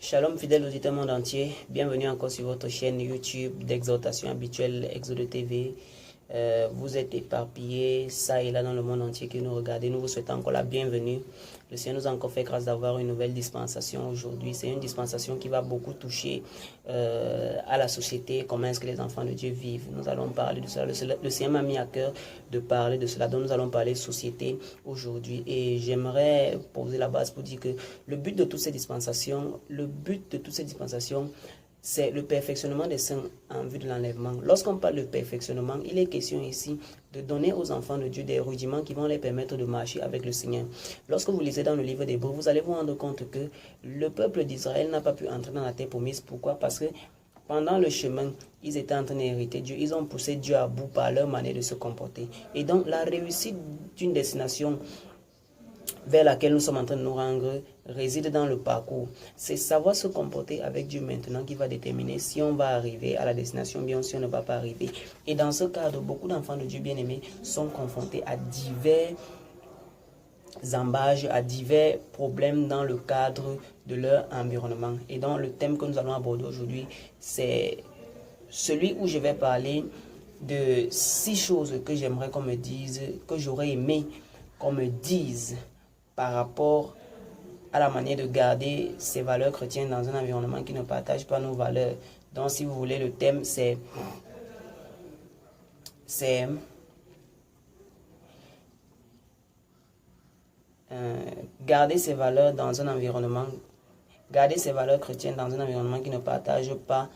Shalom fidèles auditeurs monde entier, bienvenue encore sur votre chaîne YouTube d'exhortation habituelle Exode TV. Vous êtes éparpillés ça et là dans le monde entier que nous regardez. Nous vous souhaitons encore la bienvenue. Le Seigneur nous a encore fait grâce d'avoir une nouvelle dispensation aujourd'hui. C'est une dispensation qui va beaucoup toucher à la société, comment est-ce que les enfants de Dieu vivent. Nous allons parler de cela. Le Seigneur m'a mis à cœur de parler de cela. Donc nous allons parler de société aujourd'hui. Et j'aimerais poser la base pour dire que le but de toutes ces dispensations, c'est le perfectionnement des saints en vue de l'enlèvement. Lorsqu'on parle de perfectionnement, il est question ici de donner aux enfants de Dieu des rudiments qui vont les permettre de marcher avec le Seigneur. Lorsque vous lisez dans le livre d'Hébreux, vous allez vous rendre compte que le peuple d'Israël n'a pas pu entrer dans la terre promise. Pourquoi? Parce que pendant le chemin, ils étaient en train d'hériter Dieu. Ils ont poussé Dieu à bout par leur manière de se comporter. Et donc, la réussite d'une destination vers laquelle nous sommes en train de nous rendre réside dans le parcours. C'est savoir se comporter avec Dieu maintenant qui va déterminer si on va arriver à la destination bien ou si on ne va pas arriver. Et dans ce cadre, beaucoup d'enfants de Dieu bien-aimés sont confrontés à divers embages, à divers problèmes dans le cadre de leur environnement. Et donc le thème que nous allons aborder aujourd'hui, c'est celui où je vais parler de 6 choses que j'aimerais qu'on me dise, que j'aurais aimé qu'on me dise par rapport à la manière de garder ses valeurs chrétiennes dans un environnement qui ne partage pas nos valeurs. Donc, si vous voulez, le thème, c'est garder ses valeurs dans un environnement, garder ses valeurs chrétiennes dans un environnement qui ne partage pas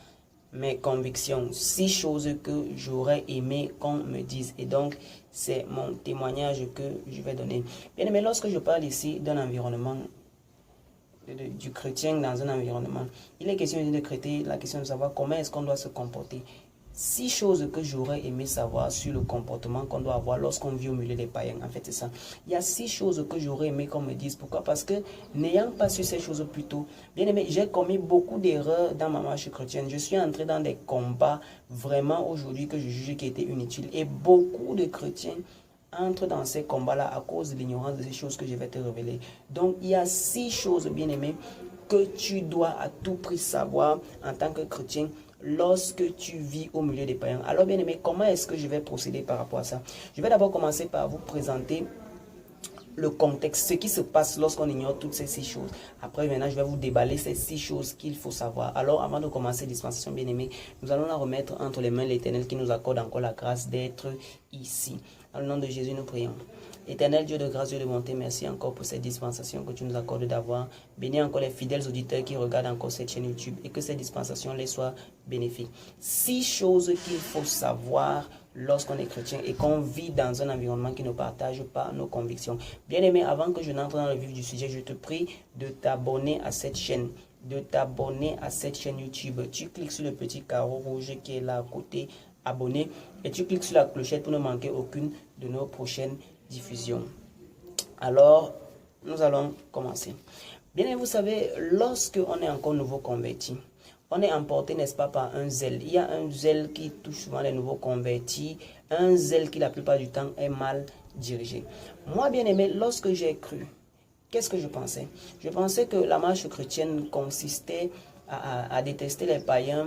mes convictions. 6 choses que j'aurais aimé qu'on me dise. Et donc, c'est mon témoignage que je vais donner. Bien aimé, lorsque je parle ici d'un environnement, du chrétien dans un environnement, il est question de traiter la question de savoir comment est-ce qu'on doit se comporter. 6 choses que j'aurais aimé savoir sur le comportement qu'on doit avoir lorsqu'on vit au milieu des païens. En fait, c'est ça. Il y a 6 choses que j'aurais aimé qu'on me dise. Pourquoi? Parce que n'ayant pas su ces choses plus tôt, bien aimé, j'ai commis beaucoup d'erreurs dans ma marche chrétienne. Je suis entré dans des combats vraiment aujourd'hui que je juge qui étaient inutiles. Et beaucoup de chrétiens entrent dans ces combats-là à cause de l'ignorance de ces choses que je vais te révéler. Donc, il y a 6 choses, bien aimé, que tu dois à tout prix savoir en tant que chrétien lorsque tu vis au milieu des païens. Alors bien aimé, comment est-ce que je vais procéder par rapport à ça? Je vais d'abord commencer par vous présenter le contexte, ce qui se passe lorsqu'on ignore toutes ces 6 choses. Après, maintenant, je vais vous déballer ces 6 choses qu'il faut savoir. Alors, avant de commencer dispensation bien aimée, nous allons la remettre entre les mains de l'Éternel qui nous accorde encore la grâce d'être ici. Dans le nom de Jésus, nous prions. Éternel Dieu de grâce, Dieu de bonté, merci encore pour cette dispensation que tu nous accordes d'avoir. Bénis encore les fidèles auditeurs qui regardent encore cette chaîne YouTube et que cette dispensation les soit bénéfique. 6 choses qu'il faut savoir lorsqu'on est chrétien et qu'on vit dans un environnement qui ne partage pas nos convictions. Bien aimé, avant que je n'entre dans le vif du sujet, je te prie de t'abonner à cette chaîne. YouTube. Tu cliques sur le petit carreau rouge qui est là à côté, abonné, et tu cliques sur la clochette pour ne manquer aucune de nos prochaines diffusions. Alors, nous allons commencer. Bien aimé, vous savez, lorsque on est encore nouveau converti, on est emporté, n'est-ce pas, par un zèle. Il y a un zèle qui touche souvent les nouveaux convertis, un zèle qui la plupart du temps est mal dirigé. Moi, bien aimé, lorsque j'ai cru, qu'est-ce que je pensais? Je pensais que la marche chrétienne consistait à détester les païens,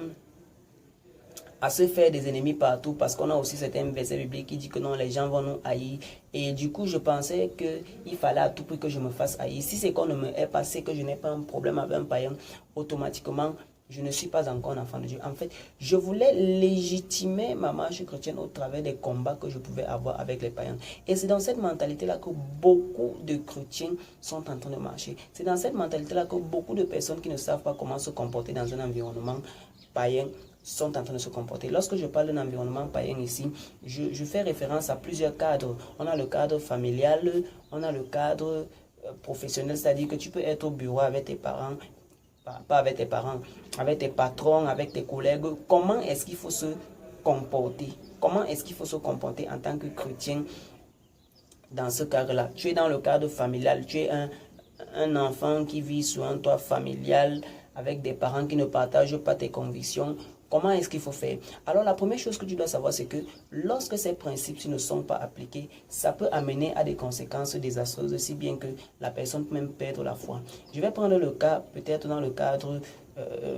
à se faire des ennemis partout, parce qu'on a aussi certains versets bibliques qui dit que non, les gens vont nous haïr. Et du coup, je pensais qu'il fallait à tout prix que je me fasse haïr. Si c'est qu'on ne me hait pas, c'est que je n'ai pas un problème avec un païen, automatiquement, je ne suis pas encore un enfant de Dieu. En fait, je voulais légitimer ma marche chrétienne au travers des combats que je pouvais avoir avec les païens. Et c'est dans cette mentalité-là que beaucoup de chrétiens sont en train de marcher. C'est dans cette mentalité-là que beaucoup de personnes qui ne savent pas comment se comporter dans un environnement païen sont en train de se comporter. Lorsque je parle d'un environnement païen ici, je fais référence à plusieurs cadres. On a le cadre familial, on a le cadre professionnel, c'est-à-dire que tu peux être au bureau avec tes parents, pas avec tes parents, avec tes patrons, avec tes collègues. Comment est-ce qu'il faut se comporter? Comment est-ce qu'il faut se comporter en tant que chrétien dans ce cadre-là? Tu es dans le cadre familial, tu es un enfant qui vit sur un toit familial avec des parents qui ne partagent pas tes convictions. Comment est-ce qu'il faut faire? Alors, la première chose que tu dois savoir, c'est que lorsque ces principes ne sont pas appliqués, ça peut amener à des conséquences désastreuses, si bien que la personne peut même perdre la foi. Je vais prendre le cas, peut-être dans le cadre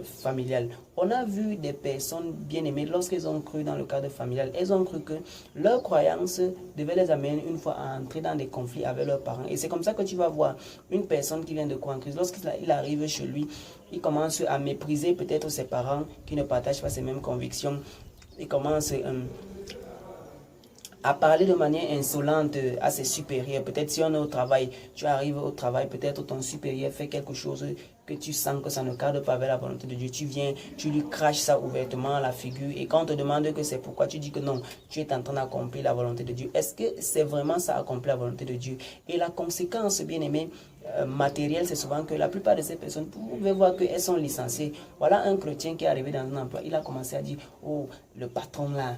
familial. On a vu des personnes bien aimées, lorsqu'elles ont cru dans le cadre familial, elles ont cru que leur croyance devait les amener une fois à entrer dans des conflits avec leurs parents. Et c'est comme ça que tu vas voir une personne qui vient de croire en Christ, lorsqu'il arrive chez lui, il commence à mépriser peut-être ses parents qui ne partagent pas ses mêmes convictions. Il commence à parler de manière insolente à ses supérieurs. Peut-être si on est au travail, tu arrives au travail, peut-être ton supérieur fait quelque chose que tu sens que ça ne cadre pas avec la volonté de Dieu. Tu viens, tu lui craches ça ouvertement à la figure et quand on te demande que c'est pourquoi, tu dis que non, tu es en train d'accomplir la volonté de Dieu. Est-ce que c'est vraiment ça, accomplir la volonté de Dieu? Et la conséquence, bien aimé, matérielle, c'est souvent que la plupart de ces personnes, vous pouvez voir qu'elles sont licenciées. Voilà un chrétien qui est arrivé dans un emploi, il a commencé à dire, oh, le patron là,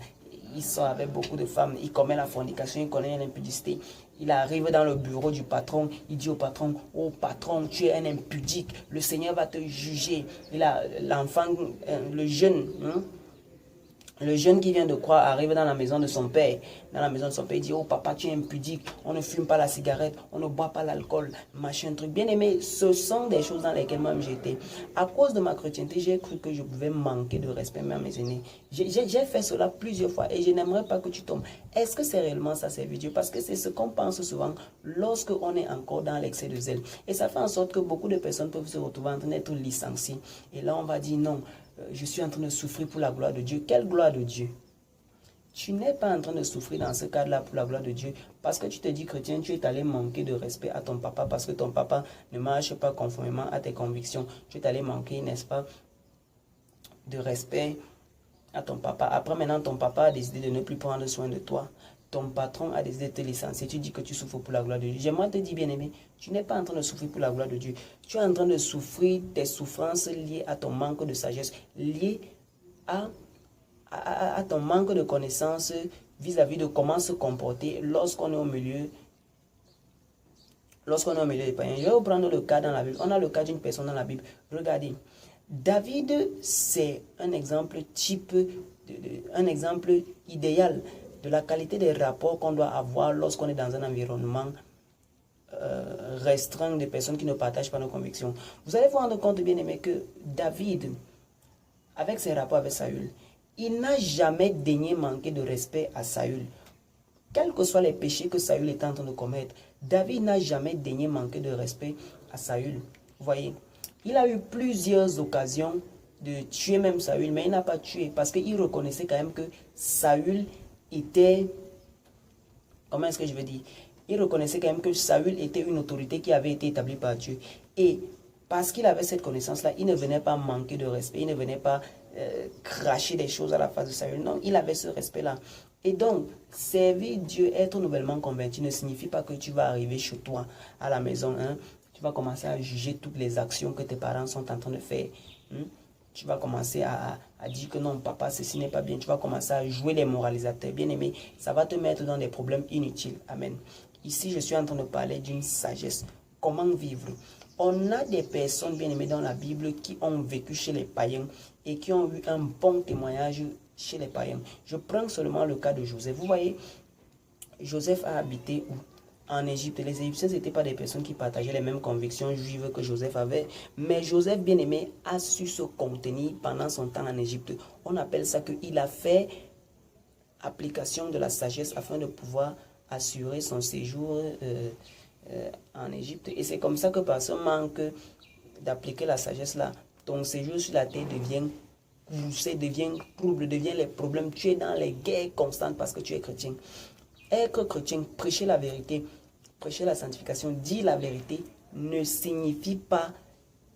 il sort avec beaucoup de femmes, il commet la fornication, il connaît l'impudicité. Il arrive dans le bureau du patron, il dit au patron, oh patron, tu es un impudique, le Seigneur va te juger. Il a l'enfant, le jeune, le jeune qui vient de croire arrive dans la maison de son père. Dans la maison de son père, il dit, oh papa, tu es impudique, on ne fume pas la cigarette, on ne boit pas l'alcool, machin truc. Bien aimé, ce sont des choses dans lesquelles moi j'étais. À cause de ma chrétienté, j'ai cru que je pouvais manquer de respect à mes aînés. J'ai fait cela plusieurs fois et je n'aimerais pas que tu tombes. Est-ce que c'est réellement ça, servir Dieu? Parce que c'est ce qu'on pense souvent lorsque on est encore dans l'excès de zèle. Et ça fait en sorte que beaucoup de personnes peuvent se retrouver en train d'être licenciées. Et là, on va dire non. Je suis en train de souffrir pour la gloire de Dieu. Quelle gloire de Dieu? Tu n'es pas en train de souffrir dans ce cadre-là pour la gloire de Dieu parce que tu te dis chrétien, tu es allé manquer de respect à ton papa parce que ton papa ne marche pas conformément à tes convictions. Tu es allé manquer, n'est-ce pas, de respect à ton papa. Après, maintenant, ton papa a décidé de ne plus prendre soin de toi. Ton patron a décidé de te licencier. Tu dis que tu souffres pour la gloire de Dieu. J'aimerais te dire, bien-aimé, tu n'es pas en train de souffrir pour la gloire de Dieu. Tu es en train de souffrir des souffrances liées à ton manque de sagesse, liées à ton manque de connaissances vis-à-vis de comment se comporter lorsqu'on est au milieu des païens. Je vais vous prendre le cas dans la Bible. On a le cas d'une personne dans la Bible. Regardez. David, c'est un exemple type, un exemple idéal de la qualité des rapports qu'on doit avoir lorsqu'on est dans un environnement restreint de personnes qui ne partagent pas nos convictions. Vous allez vous rendre compte, bien aimé, que David, avec ses rapports avec Saül, il n'a jamais daigné manquer de respect à Saül. Quels que soient les péchés que Saül est en train de commettre, David n'a jamais daigné manquer de respect à Saül. Vous voyez, il a eu plusieurs occasions de tuer même Saül, mais il n'a pas tué parce qu'il reconnaissait quand même que Saül était... Comment est-ce que je veux dire? Il reconnaissait quand même que Saül était une autorité qui avait été établie par Dieu. Et parce qu'il avait cette connaissance-là, il ne venait pas manquer de respect, il ne venait pas cracher des choses à la face de Saül. Non, il avait ce respect-là. Et donc, servir Dieu, être nouvellement convaincu ne signifie pas que tu vas arriver chez toi, à la maison, tu vas commencer à juger toutes les actions que tes parents sont en train de faire. Tu vas commencer à dire que non, papa, ceci n'est pas bien. Tu vas commencer à jouer les moralisateurs. Bien aimé, ça va te mettre dans des problèmes inutiles. Amen. Ici, je suis en train de parler d'une sagesse. Comment vivre? On a des personnes, bien aimées, dans la Bible qui ont vécu chez les païens et qui ont eu un bon témoignage chez les païens. Je prends seulement le cas de Joseph. Vous voyez, Joseph a habité où? En Égypte. Les Égyptiens n'étaient pas des personnes qui partageaient les mêmes convictions juives que Joseph avait. Mais Joseph, bien aimé, a su se contenir pendant son temps en Égypte. On appelle ça qu'il a fait application de la sagesse afin de pouvoir assurer son séjour en Égypte. Et c'est comme ça que par ce manque d'appliquer la sagesse là, ton séjour sur la terre devient poussé, devient trouble, devient les problèmes. Tu es dans les guerres constantes parce que tu es chrétien. Être chrétien, prêcher la vérité, prêcher la sanctification, dire la vérité ne signifie pas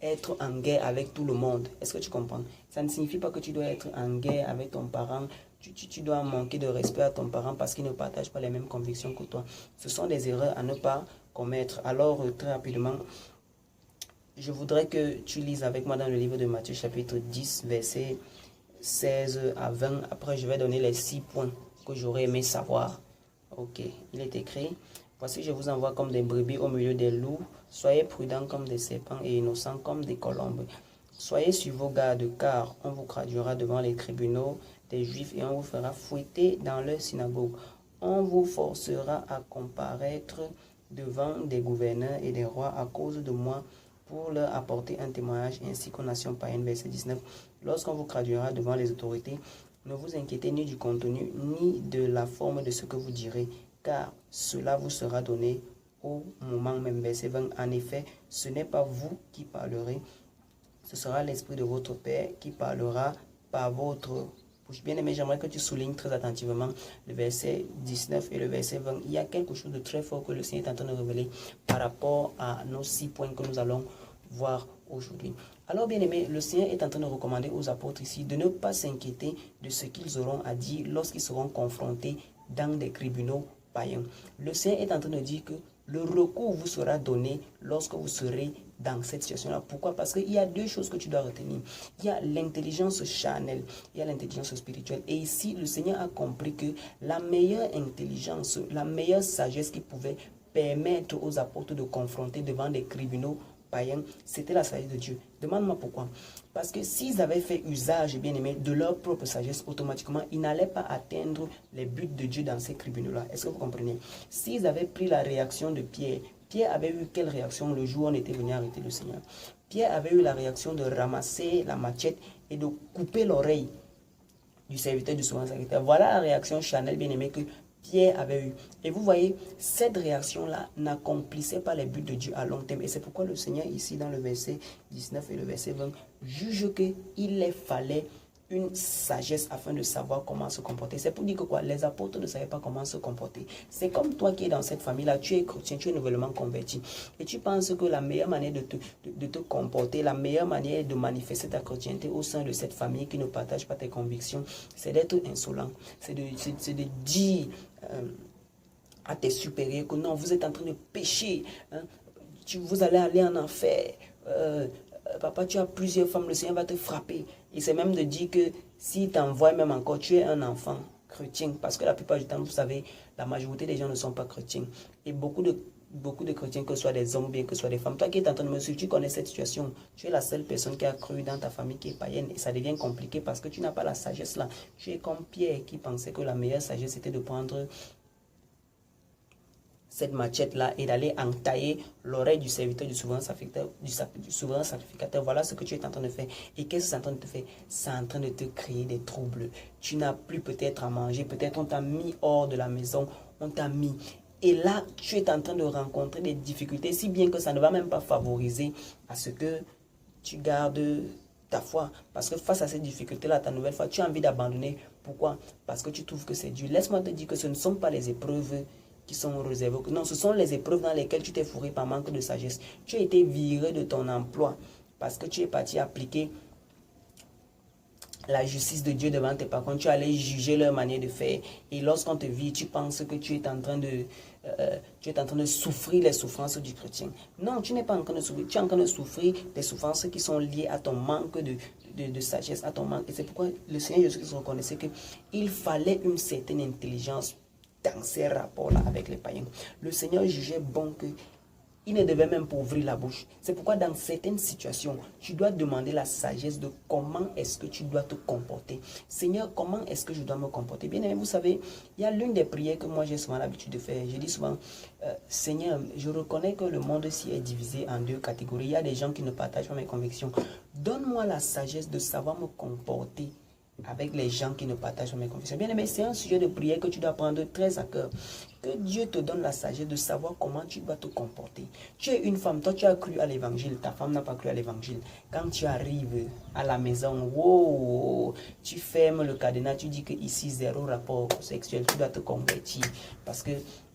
être en guerre avec tout le monde. Est-ce que tu comprends? Ça ne signifie pas que tu dois être en guerre avec ton parent. Tu dois manquer de respect à ton parent parce qu'il ne partage pas les mêmes convictions que toi. Ce sont des erreurs à ne pas commettre. Alors, très rapidement, je voudrais que tu lises avec moi dans le livre de Matthieu, chapitre 10, versets 16 à 20. Après, je vais donner les 6 points que j'aurais aimé savoir. Ok, il est écrit, voici je vous envoie comme des brebis au milieu des loups, soyez prudents comme des serpents et innocents comme des colombes. Soyez sur vos gardes, car on vous traduira devant les tribunaux des Juifs et on vous fera fouetter dans leur synagogue. On vous forcera à comparaître devant des gouverneurs et des rois à cause de moi pour leur apporter un témoignage ainsi qu'aux nations païennes. Verset 19. Lorsqu'on vous traduira devant les autorités, ne vous inquiétez ni du contenu ni de la forme de ce que vous direz, car cela vous sera donné au moment même. Verset 20. En effet, ce n'est pas vous qui parlerez, ce sera l'Esprit de votre Père qui parlera par votre bouche. Bien aimé, j'aimerais que tu soulignes très attentivement le verset 19 et le verset 20. Il y a quelque chose de très fort que le Seigneur est en train de révéler par rapport à nos 6 points que nous allons voir aujourd'hui. Alors bien aimé, le Seigneur est en train de recommander aux apôtres ici de ne pas s'inquiéter de ce qu'ils auront à dire lorsqu'ils seront confrontés dans des tribunaux païens. Le Seigneur est en train de dire que le recours vous sera donné lorsque vous serez dans cette situation-là. Pourquoi? Parce qu'il y a 2 choses que tu dois retenir. Il y a l'intelligence charnelle, il y a l'intelligence spirituelle. Et ici, le Seigneur a compris que la meilleure intelligence, la meilleure sagesse qui pouvait permettre aux apôtres de confronter devant des tribunaux païens, c'était la sagesse de Dieu. Demande-moi pourquoi. Parce que s'ils avaient fait usage, bien aimé, de leur propre sagesse, automatiquement, ils n'allaient pas atteindre les buts de Dieu dans ces tribunaux-là. Est-ce que vous comprenez? S'ils avaient pris la réaction de Pierre, Pierre avait eu quelle réaction le jour où on était venu arrêter le Seigneur? Pierre avait eu la réaction de ramasser la machette et de couper l'oreille du serviteur du souverain sacrificateur. Voilà la réaction charnelle, bien aimé, que Pierre avait eu. Et vous voyez, cette réaction-là n'accomplissait pas les buts de Dieu à long terme. Et c'est pourquoi le Seigneur, ici, dans le verset 19 et le verset 20, juge qu'il les fallait une sagesse afin de savoir comment se comporter. C'est pour dire que quoi? Les apôtres ne savaient pas comment se comporter. C'est comme toi qui es dans cette famille-là, tu es chrétien, tu es nouvellement converti. Et tu penses que la meilleure manière de te comporter, la meilleure manière de manifester ta chrétienté au sein de cette famille qui ne partage pas tes convictions, c'est d'être insolent. C'est de dire à tes supérieurs que non, vous êtes en train de pécher. Hein? Vous allez aller en enfer. Papa, tu as plusieurs femmes, le Seigneur va te frapper. Et c'est même de dire que s'il t'envoie même encore, tu es un enfant chrétien. Parce que la plupart du temps, vous savez, la majorité des gens ne sont pas chrétiens. Et beaucoup de chrétiens, que ce soit des hommes ou bien que ce soit des femmes, toi qui es en train de me suivre, tu connais cette situation. Tu es la seule personne qui a cru dans ta famille qui est païenne. Et ça devient compliqué parce que tu n'as pas la sagesse là. Tu es comme Pierre qui pensait que la meilleure sagesse était de prendre cette machette-là et d'aller entailler l'oreille du serviteur du souverain sacrificateur. Voilà ce que tu es en train de faire. Et qu'est-ce que c'est en train de te faire? C'est en train de te créer des troubles. Tu n'as plus peut-être à manger. Peut-être on t'a mis hors de la maison. On t'a mis. Et là, tu es en train de rencontrer des difficultés, si bien que ça ne va même pas favoriser à ce que tu gardes ta foi. Parce que face à ces difficultés-là, ta nouvelle foi, tu as envie d'abandonner. Pourquoi? Parce que tu trouves que c'est dur. Laisse-moi te dire que ce ne sont pas les épreuves qui sont réservées. Non, ce sont les épreuves dans lesquelles tu t'es fourré par manque de sagesse. Tu as été viré de ton emploi parce que tu es parti appliquer la justice de Dieu devant tes parents. Tu allais juger leur manière de faire. Et lorsqu'on te vit, tu penses que tu es en train de souffrir les souffrances du chrétien. Non, tu n'es pas en train de souffrir. Tu es en train de souffrir des souffrances qui sont liées à ton manque de sagesse, à ton manque. Et c'est pourquoi le Seigneur Jésus-Christ reconnaissait qu'il fallait une certaine intelligence dans ces rapports-là avec les païens. Le Seigneur jugeait bon que il ne devait même pas ouvrir la bouche. C'est pourquoi dans certaines situations, tu dois demander la sagesse de comment est-ce que tu dois te comporter. Seigneur, comment est-ce que je dois me comporter? Bien aimé, vous savez, il y a l'une des prières que moi j'ai souvent l'habitude de faire. Je dis souvent, Seigneur, je reconnais que le monde-ci est divisé en 2 catégories. Il y a des gens qui ne partagent pas mes convictions. Donne-moi la sagesse de savoir me comporter avec les gens qui ne partagent pas mes convictions. Bien aimé, c'est un sujet de prière que tu dois prendre très à cœur. Que Dieu te donne la sagesse de savoir comment tu dois te comporter. Tu es une femme, toi tu as cru à l'évangile, ta femme n'a pas cru à l'évangile. Quand tu arrives à la maison, wow, tu fermes le cadenas, tu dis que ici 0 rapport sexuel, tu dois te convertir parce que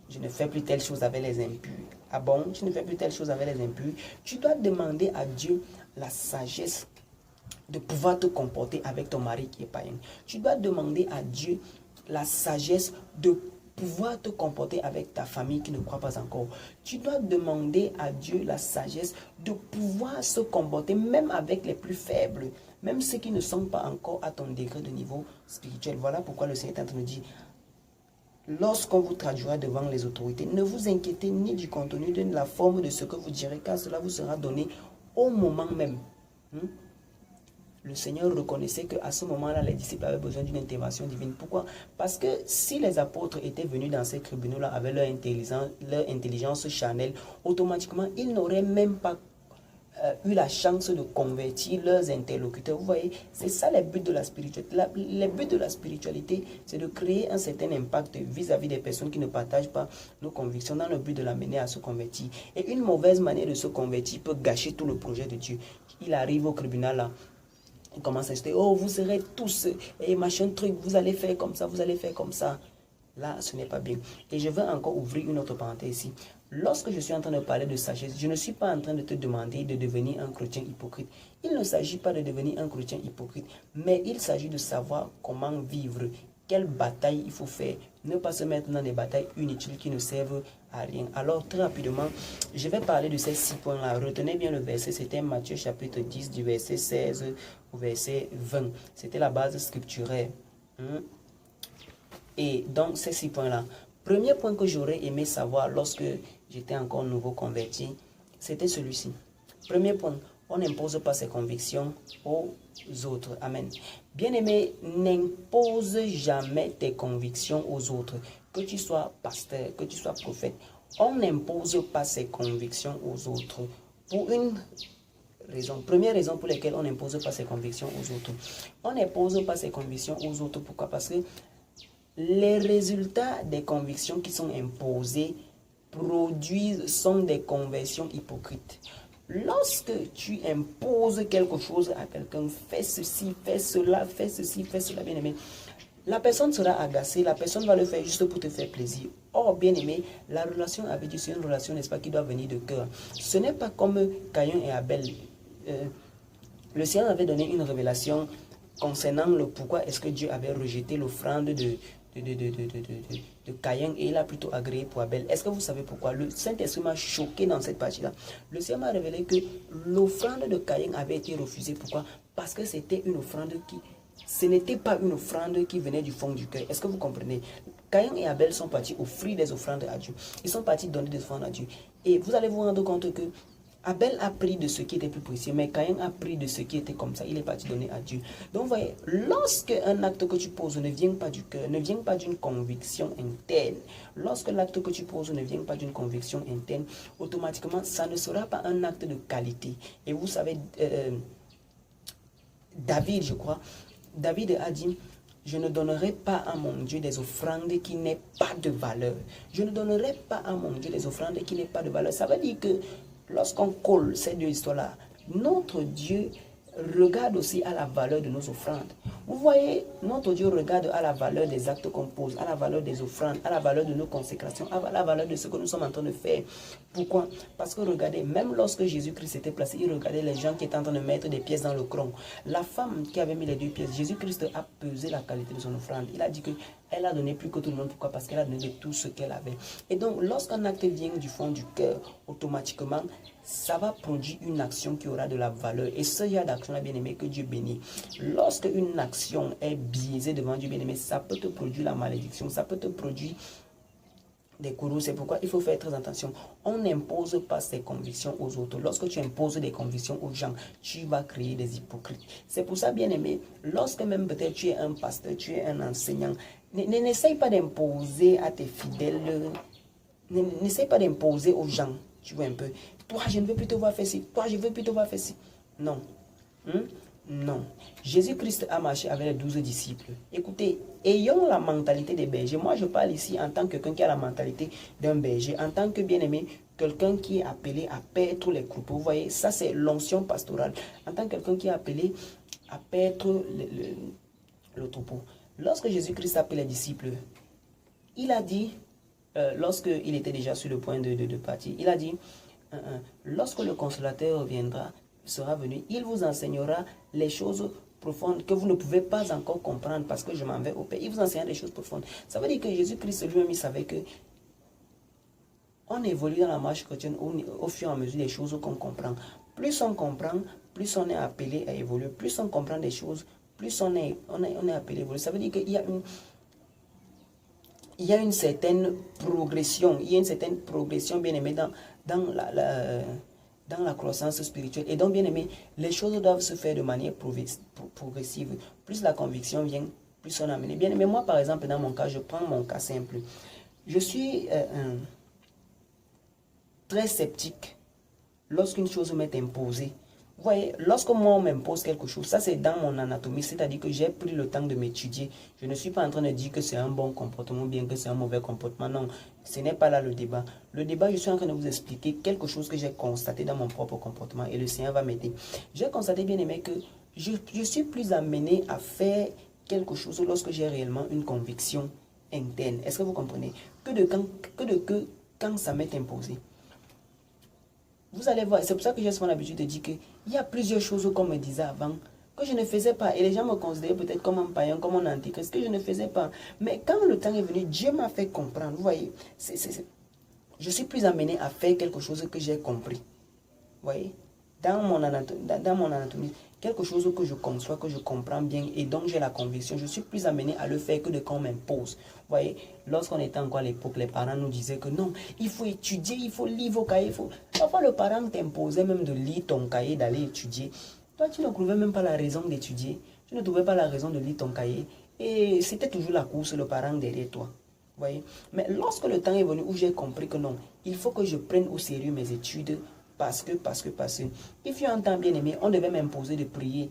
je ne fais plus telle chose avec les impurs. Ah bon, tu ne fais plus telle chose avec les impurs. Tu dois demander à Dieu la sagesse de pouvoir te comporter avec ton mari qui est païen. Tu dois demander à Dieu la sagesse de pouvoir te comporter avec ta famille qui ne croit pas encore. Tu dois demander à Dieu la sagesse de pouvoir se comporter même avec les plus faibles, même ceux qui ne sont pas encore à ton degré de niveau spirituel. Voilà pourquoi le Seigneur est en train de dire, lorsqu'on vous traduira devant les autorités, ne vous inquiétez ni du contenu ni de la forme de ce que vous direz, car cela vous sera donné au moment même. le Seigneur reconnaissait qu'à ce moment-là, les disciples avaient besoin d'une intervention divine. Pourquoi? Parce que si les apôtres étaient venus dans ces tribunaux-là avec leur intelligence charnelle, automatiquement, ils n'auraient même pas eu la chance de convertir leurs interlocuteurs. Vous voyez, c'est ça les buts de la spiritualité. Les buts de la spiritualité, c'est de créer un certain impact vis-à-vis des personnes qui ne partagent pas nos convictions dans le but de l'amener à se convertir. Et une mauvaise manière de se convertir peut gâcher tout le projet de Dieu. Il arrive au tribunal là, il commence à dire, oh, vous serez tous, et machin truc, vous allez faire comme ça, vous allez faire comme ça. Là, ce n'est pas bien. Et je veux encore ouvrir une autre parenthèse ici. Lorsque je suis en train de parler de sagesse, je ne suis pas en train de te demander de devenir un chrétien hypocrite. Il ne s'agit pas de devenir un chrétien hypocrite, mais il s'agit de savoir comment vivre, quelle bataille il faut faire. Ne pas se mettre dans des batailles inutiles qui ne servent à rien. Alors, très rapidement, je vais parler de ces 6 points-là. Retenez bien le verset, c'était Matthieu chapitre 10, du verset 16 au verset 20. C'était la base scripturaire. Et donc, ces 6 points-là. Premier point que j'aurais aimé savoir lorsque j'étais encore nouveau converti, c'était celui-ci. Premier point, on n'impose pas ses convictions aux autres. Amen. Bien-aimé, n'impose jamais tes convictions aux autres. Que tu sois pasteur, que tu sois prophète, on n'impose pas ses convictions aux autres. Pour une raison. Première raison pour laquelle on n'impose pas ses convictions aux autres. On n'impose pas ses convictions aux autres. Pourquoi? Parce que les résultats des convictions qui sont imposées sont des conversions hypocrites. Lorsque tu imposes quelque chose à quelqu'un, fais ceci, fais cela, fais ceci, fais cela, bien-aimé, la personne sera agacée, la personne va le faire juste pour te faire plaisir. Or, bien-aimé, la relation avec Dieu, c'est une relation, n'est-ce pas, qui doit venir de cœur. Ce n'est pas comme Caïn et Abel. Le Seigneur avait donné une révélation concernant le pourquoi est-ce que Dieu avait rejeté l'offrande de Caïn et il a plutôt agréé pour Abel. Est-ce que vous savez pourquoi? Le Saint-Esprit m'a choqué dans cette partie-là. Le Seigneur m'a révélé que l'offrande de Caïn avait été refusée. Pourquoi? Parce que c'était une offrande ce n'était pas une offrande qui venait du fond du cœur. Est-ce que vous comprenez? Caïn et Abel sont partis offrir des offrandes à Dieu. Ils sont partis donner des offrandes à Dieu. Et vous allez vous rendre compte que Abel a pris de ce qui était plus précieux, mais Caïn a pris de ce qui était comme ça. Il est parti donner à Dieu. Donc, vous voyez, lorsque un acte que tu poses ne vient pas du cœur, ne vient pas d'une conviction interne, lorsque l'acte que tu poses ne vient pas d'une conviction interne, automatiquement, ça ne sera pas un acte de qualité. Et vous savez, David, je crois, David a dit, je ne donnerai pas à mon Dieu des offrandes qui n'aient pas de valeur. Je ne donnerai pas à mon Dieu des offrandes qui n'aient pas de valeur. Ça veut dire que lorsqu'on colle ces deux histoires-là, notre Dieu regarde aussi à la valeur de nos offrandes. Vous voyez, notre Dieu regarde à la valeur des actes qu'on pose, à la valeur des offrandes, à la valeur de nos consécrations, à la valeur de ce que nous sommes en train de faire. Pourquoi? Parce que regardez, même lorsque Jésus-Christ était placé, il regardait les gens qui étaient en train de mettre des pièces dans le cron. La femme qui avait mis les 2 pièces, Jésus-Christ a pesé la qualité de son offrande. Il a dit qu'elle a donné plus que tout le monde. Pourquoi? Parce qu'elle a donné de tout ce qu'elle avait. Et donc, lorsqu'un acte vient du fond du cœur, automatiquement, ça va produire une action qui aura de la valeur. Et ce genre d'action-là, bien-aimé, que Dieu bénit. Lorsque une action est biaisée devant Dieu, bien-aimé, ça peut te produire la malédiction, ça peut te produire des courroux. C'est pourquoi il faut faire très attention. On n'impose pas ses convictions aux autres. Lorsque tu imposes des convictions aux gens, tu vas créer des hypocrites. C'est pour ça, bien-aimé, lorsque même peut-être tu es un pasteur, tu es un enseignant, n'essaye pas d'imposer à tes fidèles, n'essaye pas d'imposer aux gens, tu vois un peu. Toi, je ne veux plus te voir faire ci. Toi, je ne veux plus te voir faire ci. Non. Non. Jésus-Christ a marché avec les 12 disciples. Écoutez, ayons la mentalité des bergers. Moi, je parle ici en tant que quelqu'un qui a la mentalité d'un berger. En tant que bien-aimé, quelqu'un qui est appelé à paître les troupeaux. Vous voyez, ça c'est l'onction pastorale. En tant que quelqu'un qui est appelé à paître le troupeau. Lorsque Jésus-Christ a appelé les disciples, il a dit, lorsqu'il était déjà sur le point de partir, il a dit, lorsque le consolateur viendra, sera venu, il vous enseignera les choses profondes que vous ne pouvez pas encore comprendre parce que je m'en vais au Père. Il vous enseignera des choses profondes. Ça veut dire que Jésus-Christ lui-même, il savait que on évolue dans la marche chrétienne au fur et à mesure des choses qu'on comprend. Plus on comprend, plus on est appelé à évoluer. Plus on comprend des choses, plus on est appelé à évoluer. Ça veut dire qu'il y a une certaine progression. Il y a une certaine progression, bien aimé, dans dans la croissance spirituelle. Et donc, bien aimé, les choses doivent se faire de manière progressive. Plus la conviction vient, plus on amène. Bien aimé, moi, par exemple, dans mon cas, je prends mon cas simple. Je suis très sceptique lorsqu'une chose m'est imposée. Vous voyez, lorsque moi on m'impose quelque chose, ça c'est dans mon anatomie, c'est-à-dire que j'ai pris le temps de m'étudier. Je ne suis pas en train de dire que c'est un bon comportement, bien que c'est un mauvais comportement. Non, ce n'est pas là le débat. Le débat, je suis en train de vous expliquer quelque chose que j'ai constaté dans mon propre comportement et le Seigneur va m'aider. J'ai constaté, bien aimé, que je suis plus amené à faire quelque chose lorsque j'ai réellement une conviction interne. Est-ce que vous comprenez? Que quand ça m'est imposé. Vous allez voir, c'est pour ça que j'ai souvent l'habitude de dire qu'il y a plusieurs choses qu'on me disait avant que je ne faisais pas. Et les gens me considéraient peut-être comme un païen, comme un antichrist, que je ne faisais pas. Mais quand le temps est venu, Dieu m'a fait comprendre. Vous voyez, je suis plus amené à faire quelque chose que j'ai compris. Vous voyez, dans mon anatomie, quelque chose que je conçois, que je comprends bien et donc j'ai la conviction, je suis plus amené à le faire que de quand on m'impose. Vous voyez, lorsqu'on était encore à l'époque, les parents nous disaient que non, il faut étudier, il faut lire vos cahiers. Parfois, le parent t'imposait même de lire ton cahier, d'aller étudier. Toi, tu ne trouvais même pas la raison d'étudier. Tu ne trouvais pas la raison de lire ton cahier. Et c'était toujours la course, le parent derrière toi. Vous voyez? Mais lorsque le temps est venu où j'ai compris que non, il faut que je prenne au sérieux mes études, parce que, il fut un temps bien aimé, on devait m'imposer de prier.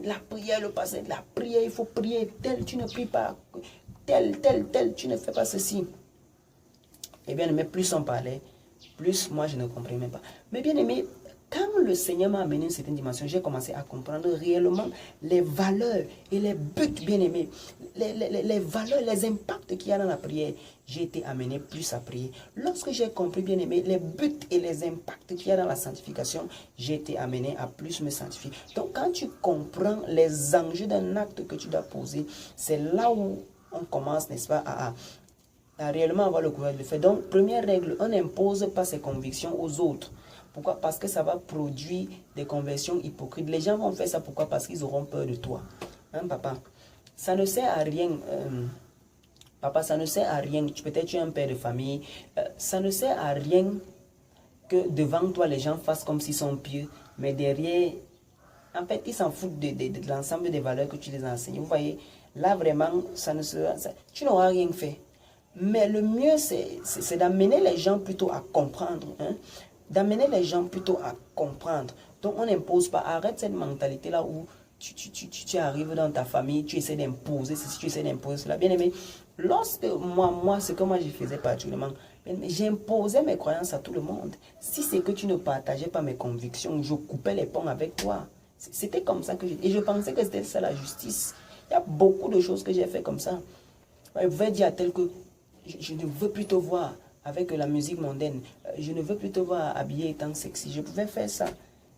La prière, le passé, la prière, il faut prier. Tel, tu ne pries pas. Tel, tu ne fais pas ceci. Et bien aimé, plus on parlait, plus moi je ne comprenais même pas. Mais bien aimé, quand le Seigneur m'a amené une certaine dimension, j'ai commencé à comprendre réellement les valeurs et les buts, bien aimés, les valeurs, les impacts qu'il y a dans la prière. J'ai été amené plus à prier. Lorsque j'ai compris, bien aimé, les buts et les impacts qu'il y a dans la sanctification, j'ai été amené à plus me sanctifier. Donc quand tu comprends les enjeux d'un acte que tu dois poser, c'est là où on commence, n'est-ce pas, à réellement avoir le courage de le faire. Donc, première règle, on n'impose pas ses convictions aux autres. Pourquoi? Parce que ça va produire des conversions hypocrites. Les gens vont faire ça pourquoi? Parce qu'ils auront peur de toi. Hein, papa? Ça ne sert à rien. Papa, ça ne sert à rien. Peut-être tu es un père de famille. Ça ne sert à rien que devant toi, les gens fassent comme s'ils sont pieux. Mais derrière, en fait, ils s'en foutent de l'ensemble des valeurs que tu les enseignes. Vous voyez? Là, vraiment, tu n'auras rien fait. Mais le mieux, c'est d'amener les gens plutôt à comprendre. Hein? D'amener les gens plutôt à comprendre. Donc, on n'impose pas. Arrête cette mentalité-là où tu arrives dans ta famille, tu essaies d'imposer ceci, tu essaies d'imposer cela. Bien aimé, lorsque ce que moi je faisais particulièrement, j'imposais mes croyances à tout le monde. Si c'est que tu ne partageais pas mes convictions, je coupais les ponts avec toi. C'était comme ça que et je pensais que c'était ça la justice. Il y a beaucoup de choses que j'ai fait comme ça. Je pouvais dire à tel que je ne veux plus te voir avec la musique mondaine. Je ne veux plus te voir habillé étant sexy. Je pouvais faire ça.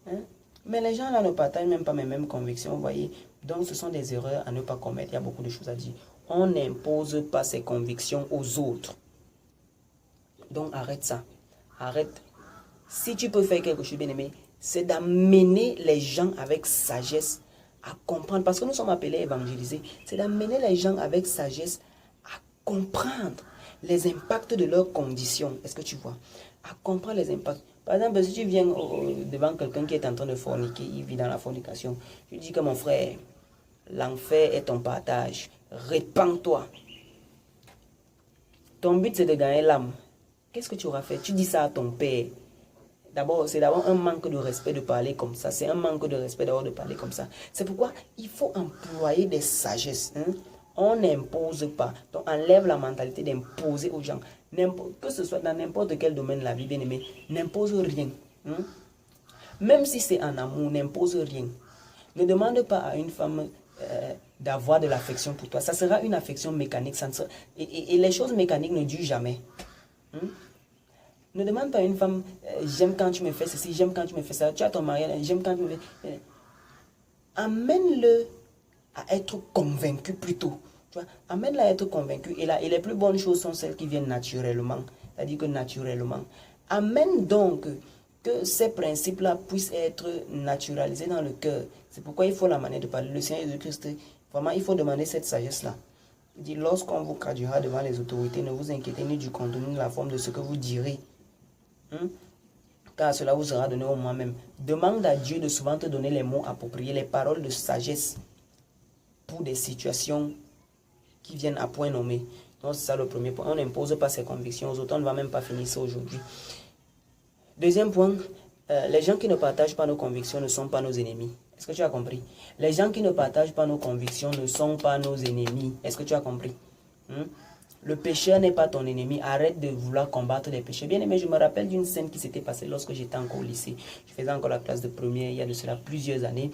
Hein? Mais les gens là ne partagent même pas mes mêmes convictions, vous voyez. Donc ce sont des erreurs à ne pas commettre. Il y a beaucoup de choses à dire. On n'impose pas ses convictions aux autres. Donc arrête ça. Arrête. Si tu peux faire quelque chose, bien aimé, c'est d'amener les gens avec sagesse à comprendre. Parce que nous sommes appelés à évangéliser. C'est d'amener les gens avec sagesse à comprendre les impacts de leurs conditions. Est-ce que tu vois? À comprendre les impacts. Par exemple, si tu viens devant quelqu'un qui est en train de forniquer, il vit dans la fornication, je dis que mon frère, l'enfer est ton partage. Répands-toi. Ton but, c'est de gagner l'âme. Qu'est-ce que tu auras fait? Tu dis ça à ton père. D'abord, c'est d'abord un manque de respect de parler comme ça. C'est un manque de respect d'abord de parler comme ça. C'est pourquoi il faut employer des sagesses. Hein? On n'impose pas. Donc, enlève la mentalité d'imposer aux gens. Que ce soit dans n'importe quel domaine de la vie, bien aimé, n'impose rien. Hein? Même si c'est en amour, n'impose rien. Ne demande pas à une femme d'avoir de l'affection pour toi. Ça sera une affection mécanique. Et les choses mécaniques ne durent jamais. Hein? Ne demande pas à une femme, j'aime quand tu me fais ceci, j'aime quand tu me fais ça. Tu as ton mari, j'aime quand tu me fais... Amène-le à être convaincu plutôt. Tu vois? Amène-le à être convaincu. Et les plus bonnes choses sont celles qui viennent naturellement. C'est-à-dire que naturellement. Amène donc que ces principes-là puissent être naturalisés dans le cœur. C'est pourquoi il faut la manière de parler. Le Seigneur Jésus-Christ, vraiment, il faut demander cette sagesse-là. Il dit, lorsqu'on vous traduira devant les autorités, ne vous inquiétez ni du contenu ni de la forme de ce que vous direz. car cela vous sera donné au moi-même. Demande à Dieu de souvent te donner les mots appropriés, les paroles de sagesse pour des situations qui viennent à point nommé. Donc c'est ça le premier point. On n'impose pas ses convictions aux autres. On ne va même pas finir ça aujourd'hui. Deuxième point, les gens qui ne partagent pas nos convictions ne sont pas nos ennemis. Est-ce que tu as compris? Les gens qui ne partagent pas nos convictions ne sont pas nos ennemis. Est-ce que tu as compris? Le pécheur n'est pas ton ennemi. Arrête de vouloir combattre les pécheurs. Bien aimé, je me rappelle d'une scène qui s'était passée lorsque j'étais encore au lycée. Je faisais encore la classe de première, il y a de cela plusieurs années.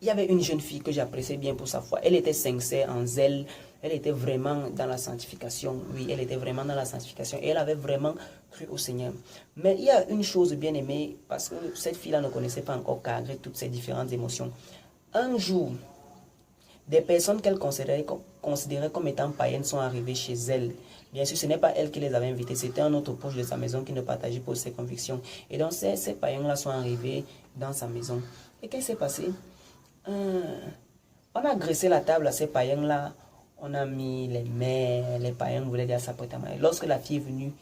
Il y avait une jeune fille que j'appréciais bien pour sa foi. Elle était sincère, en zèle. Elle était vraiment dans la sanctification. Oui, elle était vraiment dans la sanctification. Et elle avait vraiment cru au Seigneur. Mais il y a une chose bien aimée, parce que cette fille-là ne connaissait pas encore cadrer toutes ces différentes émotions. Un jour, des personnes qu'elle considérait comme étant païennes sont arrivées chez elle. Bien sûr, ce n'est pas elle qui les avait invitées, c'était un autre proche de sa maison qui ne partageait pas ses convictions. Et donc, ces païens-là sont arrivés dans sa maison. Et qu'est-ce qui s'est passé? On a graissé la table à ces païens-là. On a mis les mets, les païens voulaient dire s'apprêter à manger. Lorsque la fille est venue,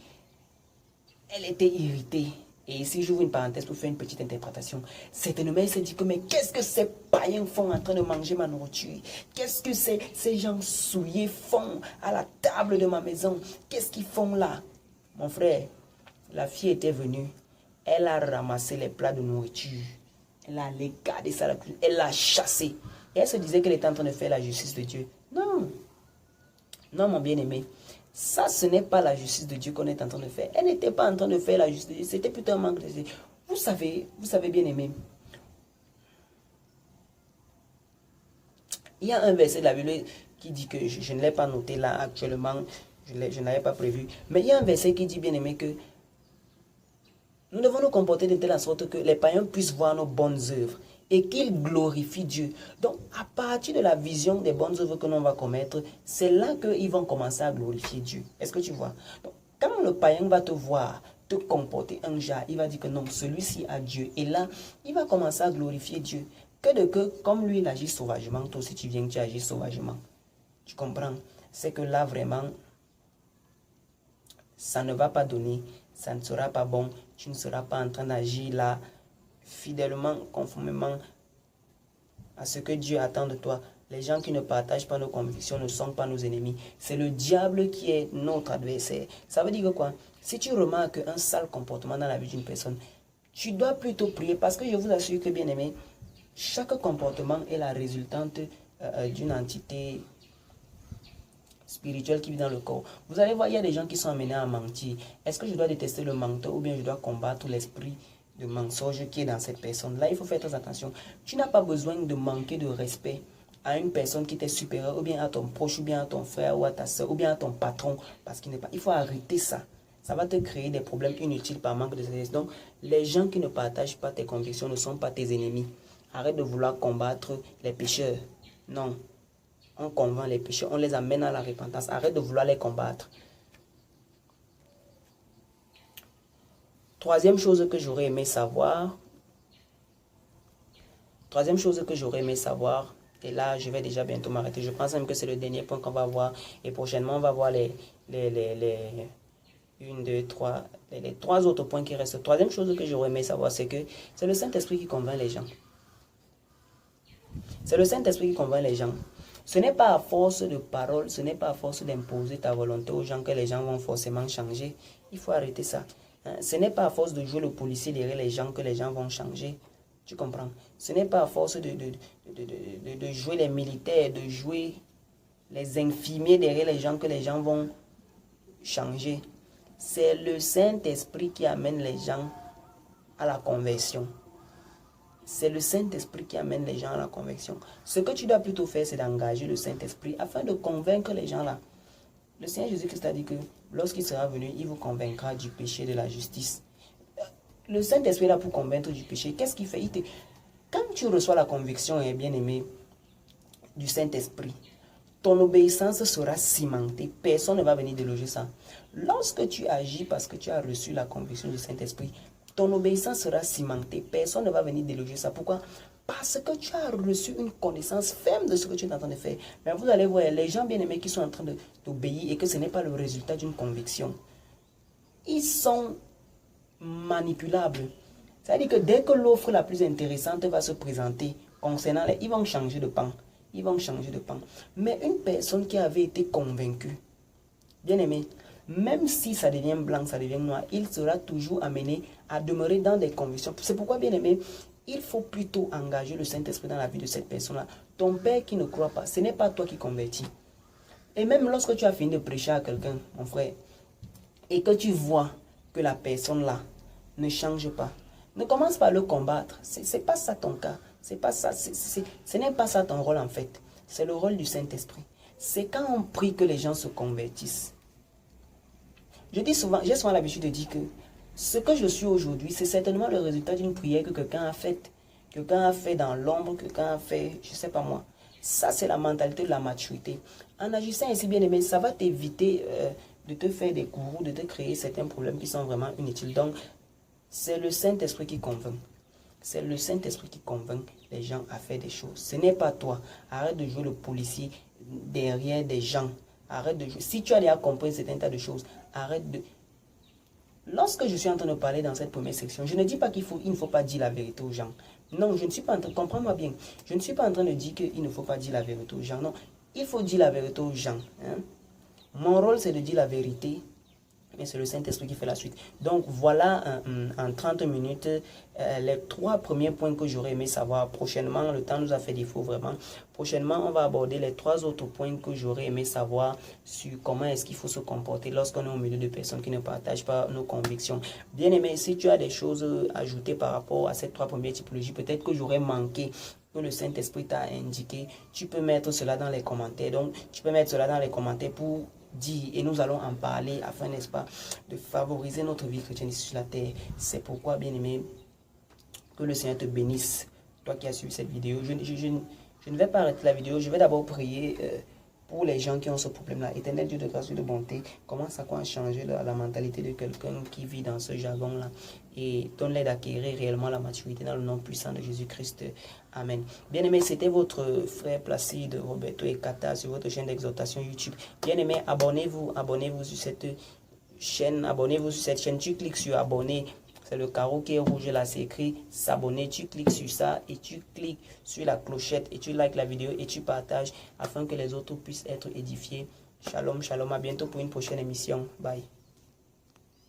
elle était irritée. Et ici, j'ouvre une parenthèse pour faire une petite interprétation. Certainement, elle s'est dit que, mais qu'est-ce que ces païens font en train de manger ma nourriture? Qu'est-ce que ces gens souillés font à la table de ma maison? Qu'est-ce qu'ils font là? Mon frère, la fille était venue. Elle a ramassé les plats de nourriture. Elle a allé garder ça à la cuisine. Elle l'a chassé. Et elle se disait qu'elle était en train de faire la justice de Dieu. Non. Non, mon bien-aimé. Ça, ce n'est pas la justice de Dieu qu'on est en train de faire. Elle n'était pas en train de faire la justice de Dieu. C'était plutôt un manque de... Vous savez bien aimé. Il y a un verset de la Bible qui dit que, je ne l'ai pas noté là actuellement, je ne l'avais pas prévu. Mais il y a un verset qui dit bien aimé que nous devons nous comporter de telle sorte que les païens puissent voir nos bonnes œuvres et qu'ils glorifient Dieu. Donc, à partir de la vision des bonnes œuvres que l'on va commettre, c'est là qu'ils vont commencer à glorifier Dieu. Est-ce que tu vois? Donc, quand le païen va te voir, te comporter un genre, il va dire que non, celui-ci a Dieu. Et là, il va commencer à glorifier Dieu. Comme lui, il agit sauvagement, toi aussi tu viens, tu agis sauvagement. Tu comprends? C'est que là, vraiment, ça ne va pas donner, ça ne sera pas bon, tu ne seras pas en train d'agir là, fidèlement, conformément à ce que Dieu attend de toi. Les gens qui ne partagent pas nos convictions ne sont pas nos ennemis. C'est le diable qui est notre adversaire. Ça veut dire que quoi? Si tu remarques un sale comportement dans la vie d'une personne, tu dois plutôt prier parce que je vous assure que, bien aimé, chaque comportement est la résultante d'une entité spirituelle qui vit dans le corps. Vous allez voir, il y a des gens qui sont amenés à mentir. Est-ce que je dois détester le menteur ou bien je dois combattre l'esprit de mensonge qui est dans cette personne? Là, il faut faire très attention. Tu n'as pas besoin de manquer de respect à une personne qui t'est supérieure, ou bien à ton proche, ou bien à ton frère, ou à ta soeur, ou bien à ton patron, parce qu'il n'est pas... Il faut arrêter ça. Ça va te créer des problèmes inutiles par manque de sagesse. Donc, les gens qui ne partagent pas tes convictions ne sont pas tes ennemis. Arrête de vouloir combattre les pécheurs. Non. On convainc les pécheurs, on les amène à la repentance. Arrête de vouloir les combattre. Troisième chose que j'aurais aimé savoir. Et là, je vais déjà bientôt m'arrêter. Je pense même que c'est le dernier point qu'on va voir. Et prochainement, on va voir les 3 autres points qui restent. Troisième chose que j'aurais aimé savoir, c'est que c'est le Saint-Esprit qui convainc les gens. C'est le Saint-Esprit qui convainc les gens. Ce n'est pas à force de paroles, ce n'est pas à force d'imposer ta volonté aux gens que les gens vont forcément changer. Il faut arrêter ça. Ce n'est pas à force de jouer le policier derrière les gens que les gens vont changer. Tu comprends? Ce n'est pas à force de jouer les militaires, de jouer les infirmiers derrière les gens que les gens vont changer. C'est le Saint-Esprit qui amène les gens à la conversion. C'est le Saint-Esprit qui amène les gens à la conversion. Ce que tu dois plutôt faire, c'est d'engager le Saint-Esprit afin de convaincre les gens là. Le Seigneur Jésus-Christ a dit que lorsqu'il sera venu, il vous convaincra du péché, de la justice. Le Saint-Esprit est là pour convaincre du péché. Qu'est-ce qu'il fait? Quand tu reçois la conviction, bien-aimé, du Saint-Esprit, ton obéissance sera cimentée. Personne ne va venir déloger ça. Lorsque tu agis parce que tu as reçu la conviction du Saint-Esprit, ton obéissance sera cimentée. Personne ne va venir déloger ça. Pourquoi? Parce que tu as reçu une connaissance ferme de ce que tu es en train de faire. Mais vous allez voir, les gens bien-aimés qui sont en train d'obéir et que ce n'est pas le résultat d'une conviction, ils sont manipulables. C'est-à-dire que dès que l'offre la plus intéressante va se présenter concernant les... Ils vont changer de pan. Ils vont changer de pan. Mais une personne qui avait été convaincue, bien aimé, même si ça devient blanc, ça devient noir, il sera toujours amené à demeurer dans des convictions. C'est pourquoi, bien aimé, il faut plutôt engager le Saint-Esprit dans la vie de cette personne-là. Ton père qui ne croit pas, ce n'est pas toi qui convertis. Et même lorsque tu as fini de prêcher à quelqu'un, mon frère, et que tu vois que la personne-là ne change pas, ne commence pas à le combattre. C'est pas ça ton cas. C'est pas ça. Ce n'est pas ça ton rôle en fait. C'est le rôle du Saint-Esprit. C'est quand on prie que les gens se convertissent. J'ai souvent l'habitude de dire que ce que je suis aujourd'hui, c'est certainement le résultat d'une prière que quelqu'un a faite. Quelqu'un a fait dans l'ombre, quelqu'un a fait, je ne sais pas moi. Ça, c'est la mentalité de la maturité. En agissant ainsi, bien aimé, ça va t'éviter de te faire des gourous, de te créer certains problèmes qui sont vraiment inutiles. Donc, c'est le Saint-Esprit qui convainc. C'est le Saint-Esprit qui convainc les gens à faire des choses. Ce n'est pas toi. Arrête de jouer le policier derrière des gens. Arrête de jouer. Si tu as déjà compris un tas de choses, arrête de... Lorsque je suis en train de parler dans cette première section, je ne dis pas qu'il ne faut pas dire la vérité aux gens. Non, je ne suis pas en train... Comprends-moi bien. Je ne suis pas en train de dire qu'il ne faut pas dire la vérité aux gens. Non, il faut dire la vérité aux gens. Hein? Mon rôle, c'est de dire la vérité. Mais c'est le Saint-Esprit qui fait la suite. Donc voilà en 30 minutes les 3 premiers points que j'aurais aimé savoir. Prochainement, le temps nous a fait défaut vraiment. Prochainement, on va aborder les 3 autres points que j'aurais aimé savoir sur comment est-ce qu'il faut se comporter lorsqu'on est au milieu de personnes qui ne partagent pas nos convictions. Bien aimé, si tu as des choses ajoutées par rapport à ces 3 premières typologies, peut-être que j'aurais manqué, que le Saint-Esprit t'a indiqué, tu peux mettre cela dans les commentaires. Donc, tu peux mettre cela dans les commentaires pour dit et nous allons en parler afin, n'est-ce pas, de favoriser notre vie chrétienne ici sur la terre. C'est pourquoi, bien aimé, que le Seigneur te bénisse, toi qui as suivi cette vidéo. Je ne vais pas arrêter la vidéo, je vais d'abord prier pour les gens qui ont ce problème-là. Éternel Dieu de grâce et de bonté, commence à changer la mentalité de quelqu'un qui vit dans ce jargon-là et donne-les d'acquérir réellement la maturité dans le nom puissant de Jésus-Christ. Amen. Bien aimé, c'était votre frère Placide Roberto Ekata sur votre chaîne d'exhortation YouTube. Bien aimé, abonnez-vous sur cette chaîne, tu cliques sur abonner. C'est le carreau qui est rouge là, c'est écrit s'abonner. Tu cliques sur ça et tu cliques sur la clochette et tu likes la vidéo et tu partages afin que les autres puissent être édifiés. Shalom, shalom, à bientôt pour une prochaine émission. Bye.